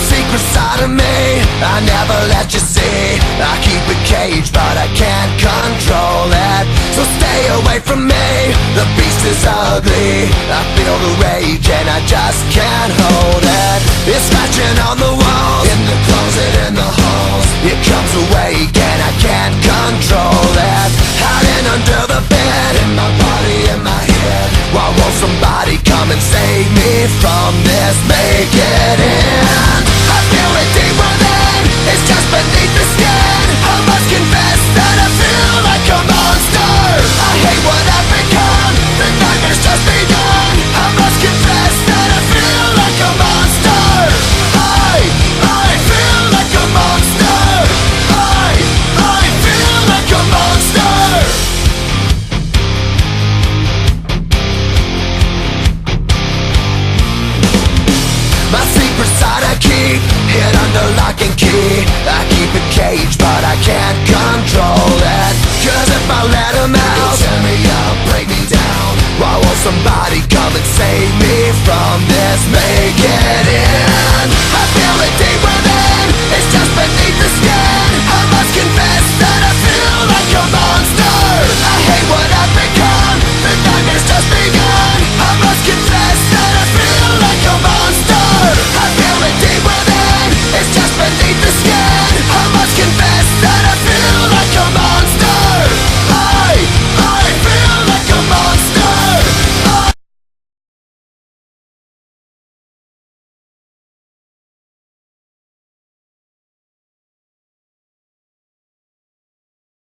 secret side of me I never let you see. I keep it caged but I can't control it. So stay away from me, the beast is ugly. I feel the rage and I just can't hold it. It's scratching on the walls, in the closet, in the halls. It comes awake and I can't control it. Hiding under the bed, in my body, in my head. Why won't somebody come and save me from this? Make it end. I feel it deep within, it's just beneath the skin. I must confess that I feel like a monster. I hate what I've become, the nightmare's just begun. I must confess that I feel like a monster. I feel like a monster. I feel like a monster. My secret side I keep hid under lock and key. I keep it caged but I can't control it. Cause if I let him out, he'll tear me up, break me down. Why won't somebody come and save me from this? Make it end. I